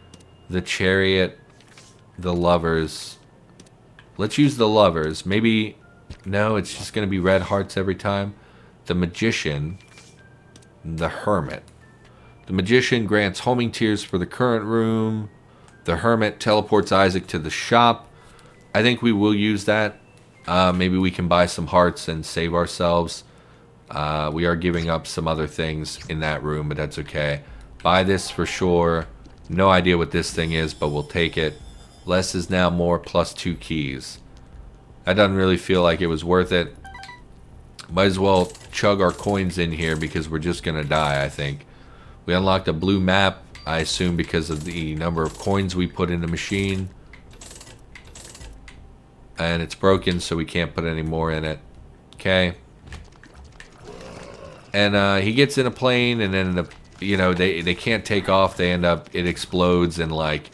the chariot, the lovers. Let's use the lovers. Maybe, no, it's just going to be red hearts every time. The magician, the hermit. The magician grants homing tears for the current room. The hermit teleports Isaac to the shop. I think we will use that. Maybe we can buy some hearts and save ourselves. We are giving up some other things in that room, but that's okay. Buy this for sure. No idea what this thing is, but we'll take it. Less is now more, plus 2 keys. That doesn't really feel like it was worth it. Might as well chug our coins in here because we're just going to die, I think. We unlocked a blue map, I assume because of the number of coins we put in the machine. And it's broken, so we can't put any more in it. Okay. And he gets in a plane, and then they can't take off. They end up, it explodes, and like,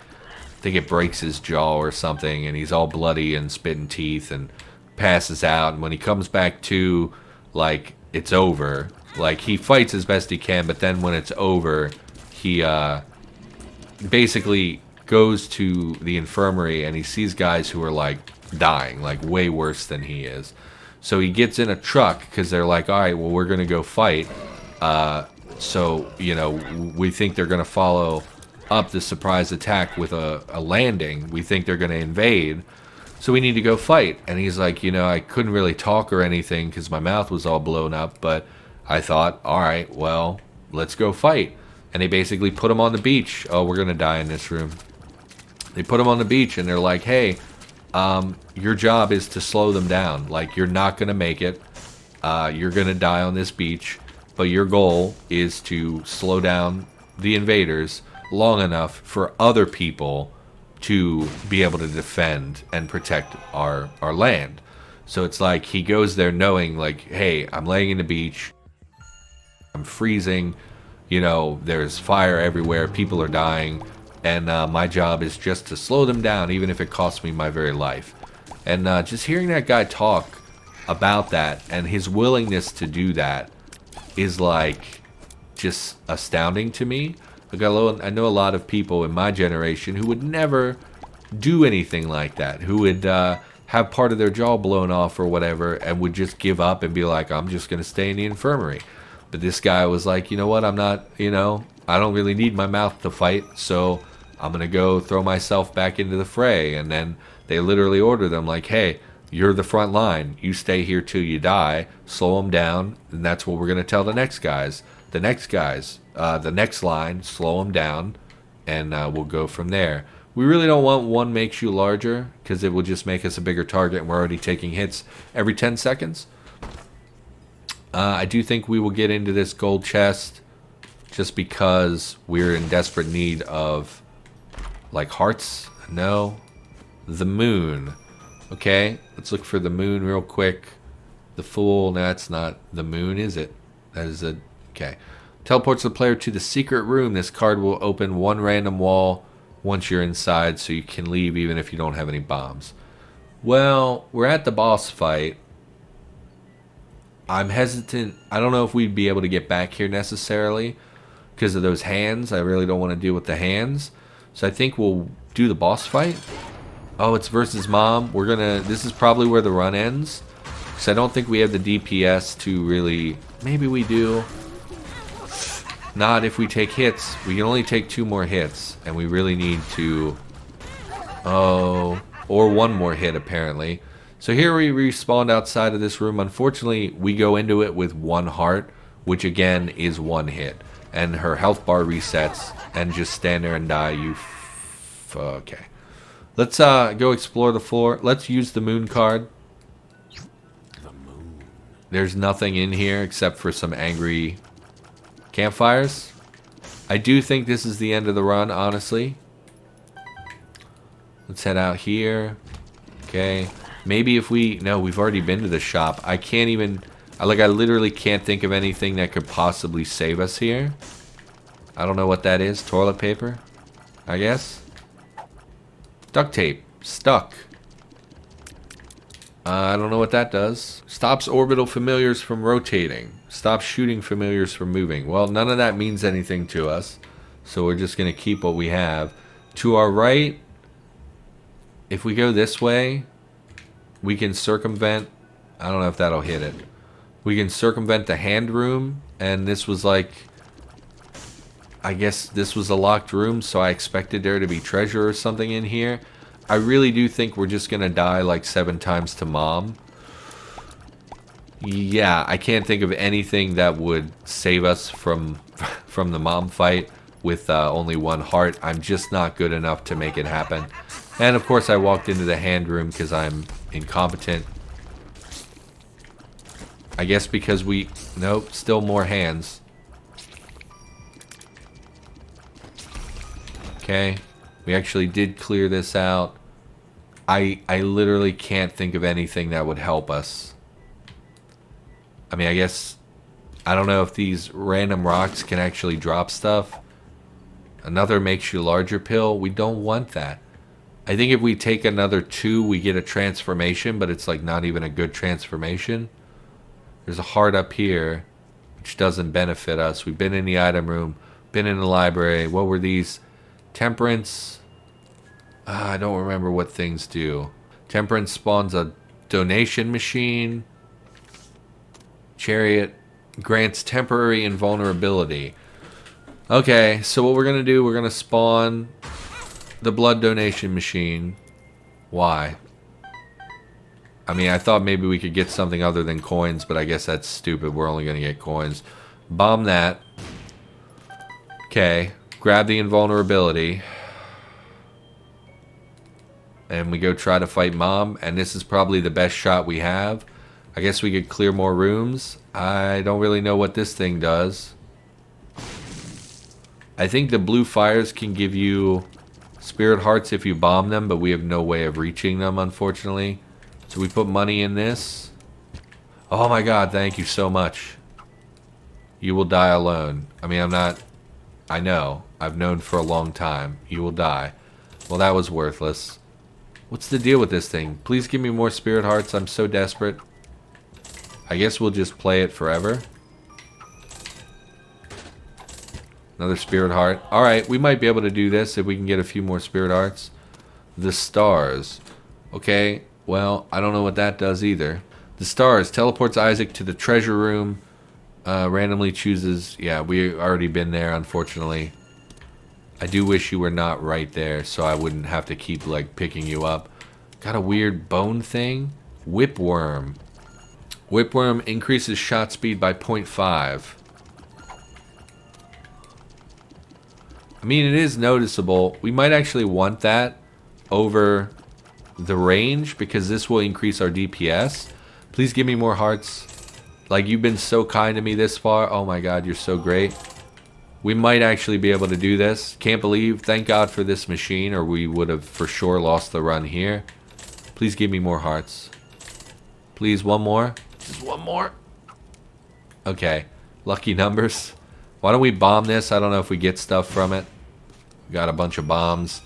I think it breaks his jaw or something, and he's all bloody and spitting teeth and passes out. And when he comes back to, like, it's over. Like, he fights as best he can, but then when it's over, he basically goes to the infirmary, and he sees guys who are like dying, like way worse than he is. So he gets in a truck because they're like, all right, well, we're going to go fight. So, we think they're going to follow up the surprise attack with a landing. We think they're going to invade. So we need to go fight. And he's like, I couldn't really talk or anything because my mouth was all blown up. But I thought, all right, well, let's go fight. And they basically put him on the beach. Oh, we're going to die in this room. They put him on the beach and they're like, hey, your job is to slow them down. Like, you're not going to make it. You're going to die on this beach. But your goal is to slow down the invaders long enough for other people to be able to defend and protect our land. So it's like he goes there knowing, like, hey, I'm laying in the beach. I'm freezing. There's fire everywhere. People are dying. And my job is just to slow them down, even if it costs me my very life. And just hearing that guy talk about that and his willingness to do that is like just astounding to me. Like, I know a lot of people in my generation who would never do anything like that, who would have part of their jaw blown off or whatever and would just give up and be like, I'm just going to stay in the infirmary. But this guy was like, you know what, I'm not, I don't really need my mouth to fight, so I'm going to go throw myself back into the fray. And then they literally order them like, hey, you're the front line. You stay here till you die. Slow them down. And that's what we're going to tell the next guys. The next line, slow them down. And we'll go from there. We really don't want one makes you larger because it will just make us a bigger target. And we're already taking hits every 10 seconds. I do think we will get into this gold chest just because we're in desperate need of, like, hearts. No. The moon. Okay, let's look for the moon real quick. The Fool, that's not the moon, is it? That is a, okay. Teleports the player to the secret room. This card will open one random wall once you're inside, so you can leave even if you don't have any bombs. Well, we're at the boss fight. I'm hesitant. I don't know if we'd be able to get back here necessarily because of those hands. I really don't want to deal with the hands. So I think we'll do the boss fight. Oh, it's versus Mom. This is probably where the run ends. Because I don't think we have the DPS to really... Maybe we do. Not if we take hits. We can only take 2 more hits. And we really need to... Oh... Or 1 more hit, apparently. So here we respawned outside of this room. Unfortunately, we go into it with 1 heart. Which, again, is 1 hit. And her health bar resets. And just stand there and die. Okay. Let's go explore the floor. Let's use the moon card. The moon. There's nothing in here except for some angry campfires. I do think this is the end of the run, honestly. Let's head out here. Okay. Maybe if we... No, we've already been to the shop. I can't even... I literally can't think of anything that could possibly save us here. I don't know what that is. Toilet paper? I guess? Duct tape. Stuck. I don't know what that does. Stops orbital familiars from rotating. Stops shooting familiars from moving. Well, none of that means anything to us. So we're just going to keep what we have. To our right, if we go this way, we can circumvent... I don't know if that'll hit it. We can circumvent the hand room. And this was like... I guess this was a locked room, so I expected there to be treasure or something in here. I really do think we're just gonna die like 7 times to Mom. Yeah, I can't think of anything that would save us from the Mom fight with only 1 heart. I'm just not good enough to make it happen. And of course I walked into the hand room because I'm incompetent. I guess because we... Nope, still more hands. Okay, we actually did clear this out. I literally can't think of anything that would help us. I mean, I guess... I don't know if these random rocks can actually drop stuff. Another makes you larger pill. We don't want that. I think if we take another 2, we get a transformation, but it's like not even a good transformation. There's a heart up here, which doesn't benefit us. We've been in the item room, been in the library. What were these? Temperance. I don't remember what things do. Temperance spawns a donation machine. Chariot grants temporary invulnerability. Okay, so what we're going to do, we're going to spawn the blood donation machine. Why? I mean, I thought maybe we could get something other than coins, but I guess that's stupid. We're only going to get coins. Bomb that. Okay, grab the invulnerability. And we go try to fight Mom, and this is probably the best shot we have. I guess we could clear more rooms. I don't really know what this thing does. I think the blue fires can give you spirit hearts if you bomb them, but we have no way of reaching them, unfortunately. So we put money in this. Oh my god, thank you so much. You will die alone. I mean, I'm not... I know. I've known for a long time. You will die. Well, that was worthless. What's the deal with this thing? Please give me more spirit hearts. I'm so desperate. I guess we'll just play it forever. Another spirit heart. Alright, we might be able to do this if we can get a few more spirit hearts. The stars. Okay, well, I don't know what that does either. The stars teleports Isaac to the treasure room. Randomly chooses... Yeah, we already been there, unfortunately. I do wish you were not right there, so I wouldn't have to keep, like, picking you up. Got a weird bone thing. Whipworm. Whipworm increases shot speed by 0.5. I mean, it is noticeable. We might actually want that over the range because this will increase our DPS. Please give me more hearts. Like, you've been so kind to me this far. Oh my god, you're so great. We might actually be able to do this. Can't believe. Thank God for this machine, or we would have for sure lost the run here. Please give me more hearts. Please, one more. Just one more. Okay. Lucky numbers. Why don't we bomb this? I don't know if we get stuff from it. We got a bunch of bombs.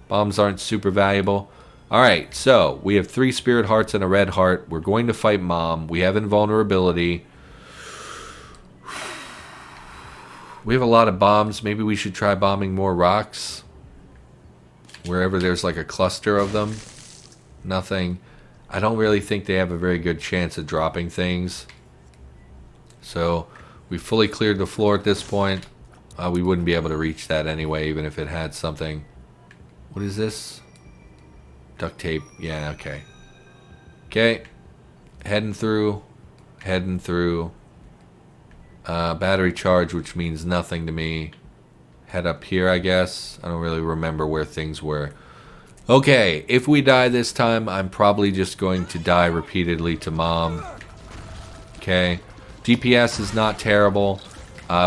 Bombs aren't super valuable. Alright, so we have 3 spirit hearts and a red heart. We're going to fight Mom. We have invulnerability. We have a lot of bombs. Maybe we should try bombing more rocks. Wherever there's like a cluster of them. Nothing. I don't really think they have a very good chance of dropping things. So, we fully cleared the floor at this point. We wouldn't be able to reach that anyway, even if it had something. What is this? Duct tape. Yeah, okay. Okay. Heading through. Heading through. Battery charge, which means nothing to me. Head up here, I guess. I don't really remember where things were. Okay, if we die this time, I'm probably just going to die repeatedly to Mom. Okay. DPS is not terrible.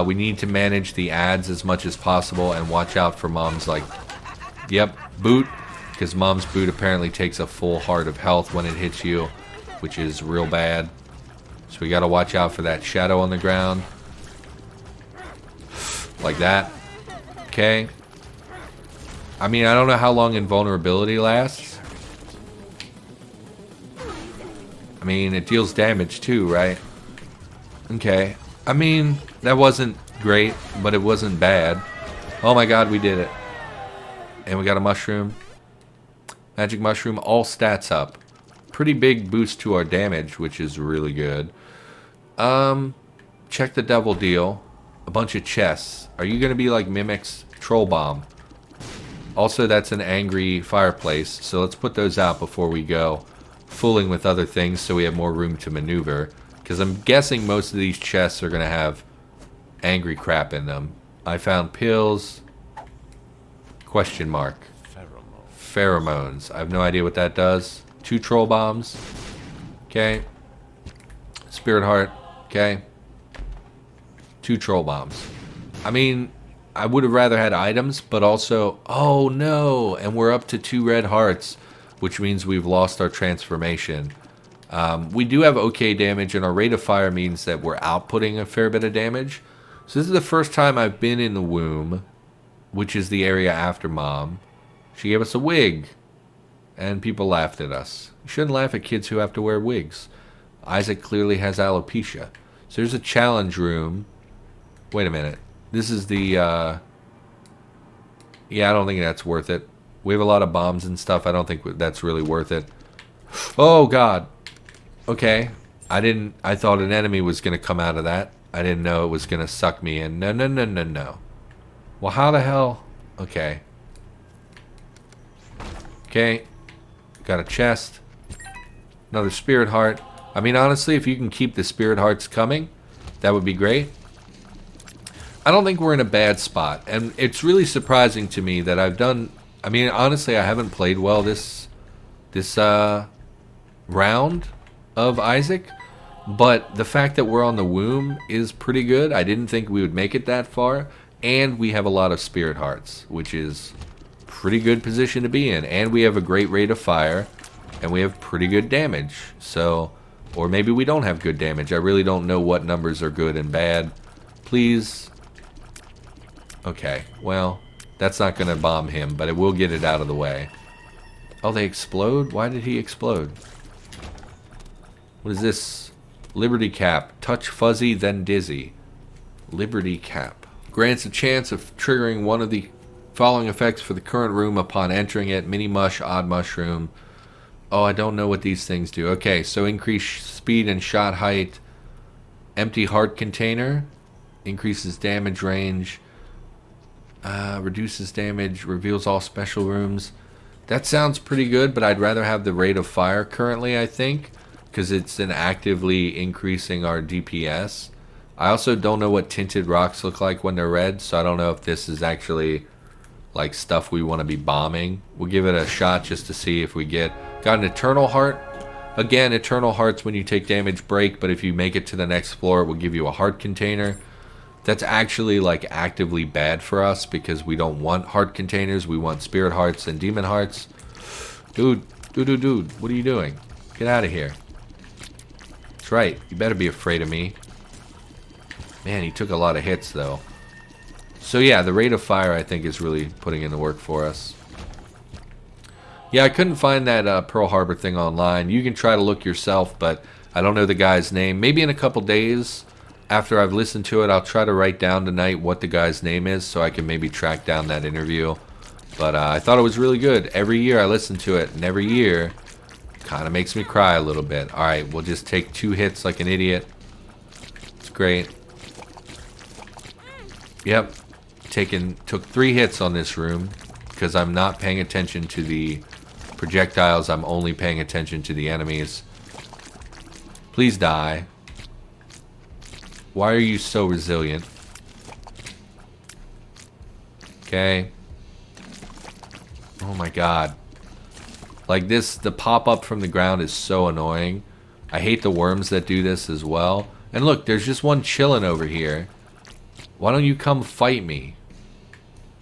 We need to manage the ads as much as possible and watch out for Mom's, like... Yep, boot. Because Mom's boot apparently takes a full heart of health when it hits you, which is real bad. So we gotta watch out for that shadow on the ground. Like that. Okay. I mean, I don't know how long invulnerability lasts. I mean, it deals damage too, right? Okay. I mean, that wasn't great, but it wasn't bad. Oh my god, we did it. And we got a mushroom. Magic mushroom, all stats up. Pretty big boost to our damage, which is really good. Check the devil deal. A bunch of chests. Are you gonna be like Mimic's troll bomb? Also, that's an angry fireplace, so let's put those out before we go fooling with other things so we have more room to maneuver. Because I'm guessing most of these chests are going to have angry crap in them. I found pills. Question mark. Pheromones. I have no idea what that does. 2 troll bombs. Okay. Spirit heart. Okay. 2 troll bombs. I mean, I would have rather had items, but also... Oh, no! And we're up to 2 red hearts, which means we've lost our transformation. We do have okay damage, and our rate of fire means that we're outputting a fair bit of damage. So this is the first time I've been in the womb, which is the area after Mom. She gave us a wig, and people laughed at us. You shouldn't laugh at kids who have to wear wigs. Isaac clearly has alopecia. So there's a challenge room. Wait a minute. This is the, yeah, I don't think that's worth it. We have a lot of bombs and stuff. I don't think that's really worth it. Oh, God. Okay. I thought an enemy was going to come out of that. I didn't know it was going to suck me in. No, no, no, no, no. Well, how the hell? Okay. Okay. Got a chest. Another spirit heart. I mean, honestly, if you can keep the spirit hearts coming, that would be great. I don't think we're in a bad spot. And it's really surprising to me that I've done... I mean, honestly, I haven't played well this round of Isaac. But the fact that we're on the womb is pretty good. I didn't think we would make it that far. And we have a lot of spirit hearts, which is a pretty good position to be in. And we have a great rate of fire. And we have pretty good damage. So, or maybe we don't have good damage. I really don't know what numbers are good and bad. Please. Okay, well, that's not going to bomb him, but it will get it out of the way. Oh, they explode? Why did he explode? What is this? Liberty Cap. Touch fuzzy, then dizzy. Liberty Cap. Grants a chance of triggering one of the following effects for the current room upon entering it. Mini mush, odd mushroom. Oh, I don't know what these things do. Okay, so increase speed and shot height. Empty heart container. Increases damage range. Reduces damage. Reveals all special rooms. That sounds pretty good, but I'd rather have the rate of fire currently, I think. Because it's an actively increasing our DPS. I also don't know what tinted rocks look like when they're red, so I don't know if this is actually like stuff we want to be bombing. We'll give it a shot just to see if we get... Got an Eternal Heart. Again, Eternal Hearts when you take damage break, but if you make it to the next floor, it will give you a heart container. That's actually like actively bad for us because we don't want heart containers. We want spirit hearts and demon hearts. Dude, what are you doing? Get out of here. That's right. You better be afraid of me. Man, he took a lot of hits though. So yeah, the rate of fire I think is really putting in the work for us. Yeah, I couldn't find that Pearl Harbor thing online. You can try to look yourself, but I don't know the guy's name. Maybe in a couple days after I've listened to it, I'll try to write down tonight what the guy's name is so I can maybe track down that interview. But I thought it was really good. Every year I listen to it, and every year kind of makes me cry a little bit. Alright, we'll just take 2 hits like an idiot. It's great. Yep. Took 3 hits on this room because I'm not paying attention to the projectiles. I'm only paying attention to the enemies. Please die. Why are you so resilient? Okay. Oh my god. Like this, the pop-up from the ground is so annoying. I hate the worms that do this as well. And look, there's just one chilling over here. Why don't you come fight me?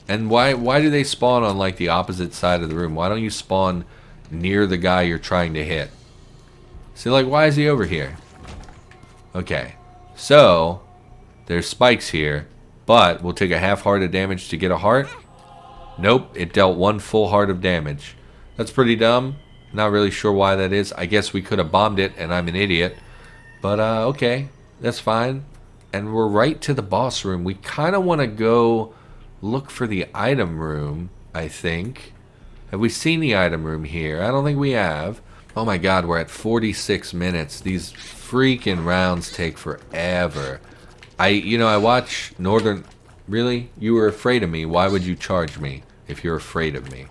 And why do they spawn on like the opposite side of the room? Why don't you spawn near the guy you're trying to hit? See, like, why is he over here? Okay. So, there's spikes here, but we'll take a half heart of damage to get a heart. Nope, it dealt 1 full heart of damage. That's pretty dumb. Not really sure why that is. I guess we could have bombed it, and I'm an idiot. But, okay. That's fine. And we're right to the boss room. We kind of want to go look for the item room, I think. Have we seen the item room here? I don't think we have. Oh my god, we're at 46 minutes. These freaking rounds take forever. I watch Northern... Really? You were afraid of me. Why would you charge me? if you're afraid of me.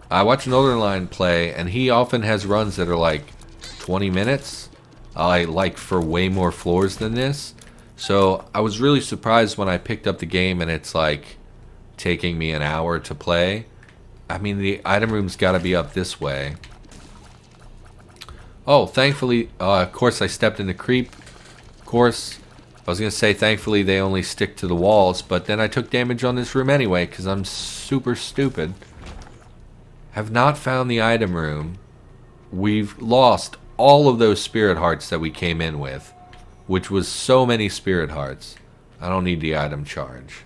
I watch Northernline play, and he often has runs that are like 20 minutes. Like for way more floors than this. So I was really surprised when I picked up the game and it's like taking me an hour to play. I mean, the item room's got to be up this way. Oh, thankfully, of course I stepped in the creep. Of course, I was going to say thankfully they only stick to the walls, but then I took damage on this room anyway because I'm super stupid. Have not found the item room. We've lost all of those spirit hearts that we came in with, which was so many spirit hearts. I don't need the item charge.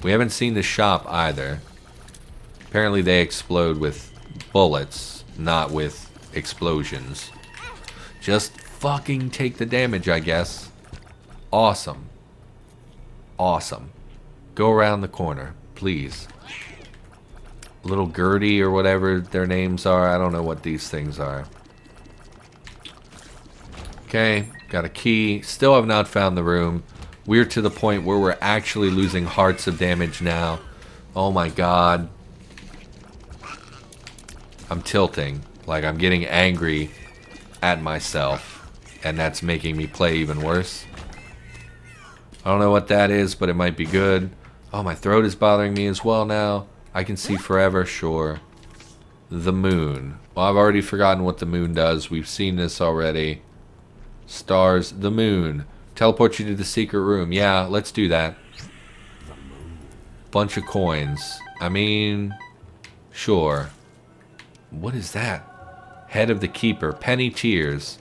We haven't seen the shop either. Apparently they explode with bullets, not with explosions. Just fucking take the damage, I guess. Awesome. Awesome. Go around the corner, please. Little Gertie or whatever their names are. I don't know what these things are. Okay, got a key. Still have not found the room. We're to the point where we're actually losing hearts of damage now. Oh my god. I'm tilting. Like I'm getting angry at myself. And that's making me play even worse. I don't know what that is, but it might be good. Oh, my throat is bothering me as well now. I can see forever, sure. The moon. Well, I've already forgotten what the moon does. We've seen this already. Stars, the moon. Teleport you to the secret room. Yeah, let's do that. Bunch of coins. I mean, sure. What is that? Head of the Keeper. Penny Tears.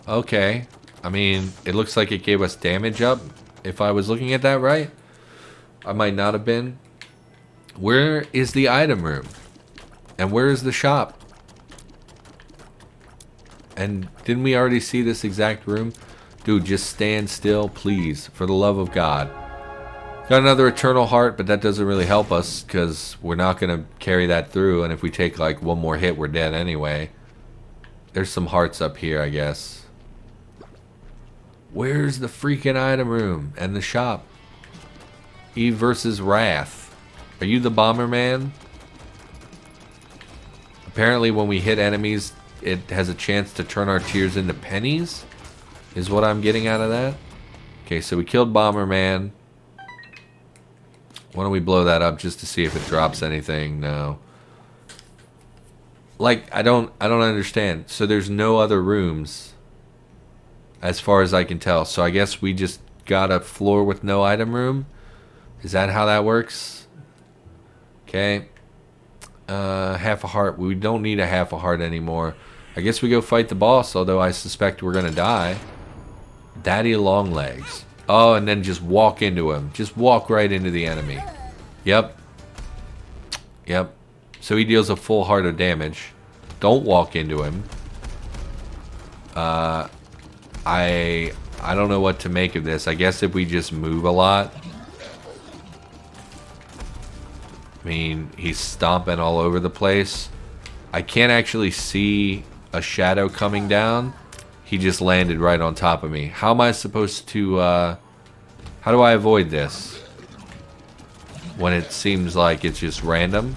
Okay. I mean, it looks like it gave us damage up. If I was looking at that right. I might not have been. Where is the item room? And where is the shop? And didn't we already see this exact room? Dude, just stand still, please. For the love of God. Got another Eternal Heart, but that doesn't really help us. Because we're not going to carry that through. And if we take like one more hit, we're dead anyway. There's some hearts up here, I guess. Where's the freaking item room and the shop? Eve versus Wrath. Are you the Bomberman? Apparently when we hit enemies, it has a chance to turn our tears into pennies? Is what I'm getting out of that? Okay, so we killed Bomberman. Why don't we blow that up just to see if it drops anything? No. Like, I don't understand. So there's no other rooms. As far as I can tell. So I guess we just got a floor with no item room. Is that how that works? Okay. Half a heart. We don't need a half a heart anymore. I guess we go fight the boss, although I suspect we're going to die. Daddy Longlegs. Oh, and then just walk into him. Just walk right into the enemy. Yep. Yep. So he deals a full heart of damage. Don't walk into him. I don't know what to make of this. I guess if we just move a lot. I mean, he's stomping all over the place. I can't actually see a shadow coming down. He just landed right on top of me. How am I supposed to, how do I avoid this? When it seems like it's just random?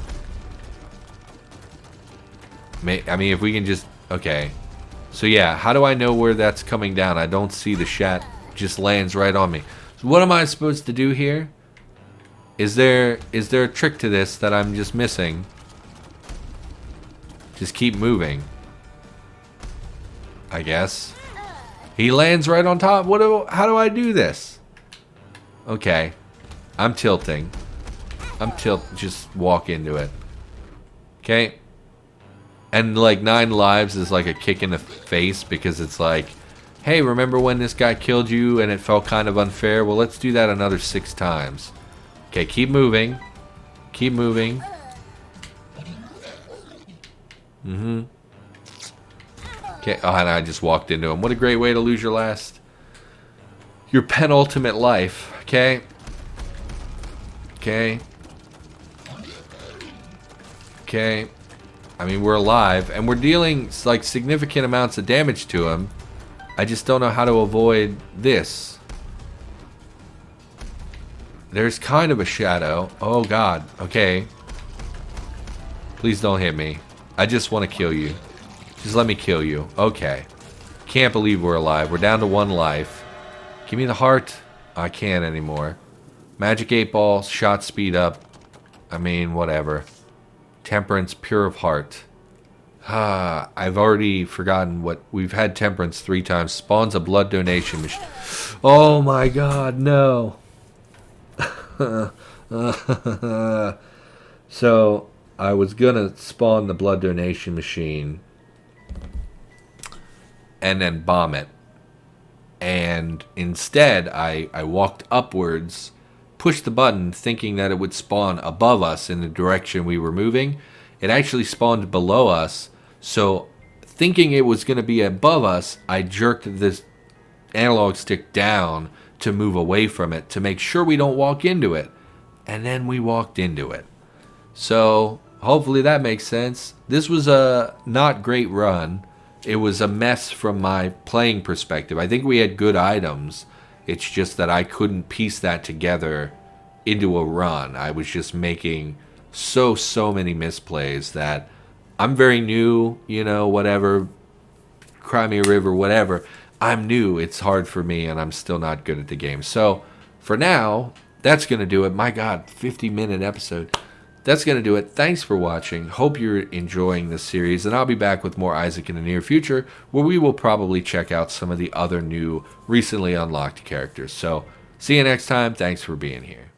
I mean, if we can just, okay. So yeah, how do I know where that's coming down? I don't see the shat. Just lands right on me. So what am I supposed to do here? Is there a trick to this that I'm just missing? Just keep moving. I guess. He lands right on top. How do I do this? Okay. I'm tilting. Just walk into it. Okay. And like 9 lives is like a kick in the face because it's like, hey, remember when this guy killed you and it felt kind of unfair? Well, let's do that another 6 times. Okay, keep moving. Keep moving. Okay, oh, and I just walked into him. What a great way to lose your penultimate life. Okay. Okay. Okay. I mean, we're alive, and we're dealing, like, significant amounts of damage to him. I just don't know how to avoid this. There's kind of a shadow. Oh, God. Okay. Please don't hit me. I just want to kill you. Just let me kill you. Okay. Can't believe we're alive. We're down to 1 life. Give me the heart. I can't anymore. Magic 8 ball. Shot speed up. I mean, whatever. Temperance. Pure of heart. I've already forgotten what... We've had temperance 3 times. Spawns a blood donation machine. Oh my god, no. So, I was gonna spawn the blood donation machine and then bomb it. And instead, I walked upwards, pushed the button, thinking that it would spawn above us in the direction we were moving. It actually spawned below us, so thinking it was going to be above us, I jerked this analog stick down to move away from it, to make sure we don't walk into it. And then we walked into it. So, hopefully that makes sense. This was a not great run. It was a mess from my playing perspective. I think we had good items. It's just that I couldn't piece that together into a run. I was just making so many misplays that I'm very new, you know, whatever, Crimea River, whatever. I'm new. It's hard for me, and I'm still not good at the game. So, for now, that's going to do it. My God, 50-minute episode. That's going to do it. Thanks for watching. Hope you're enjoying this series, and I'll be back with more Isaac in the near future, where we will probably check out some of the other new, recently unlocked characters. So, see you next time. Thanks for being here.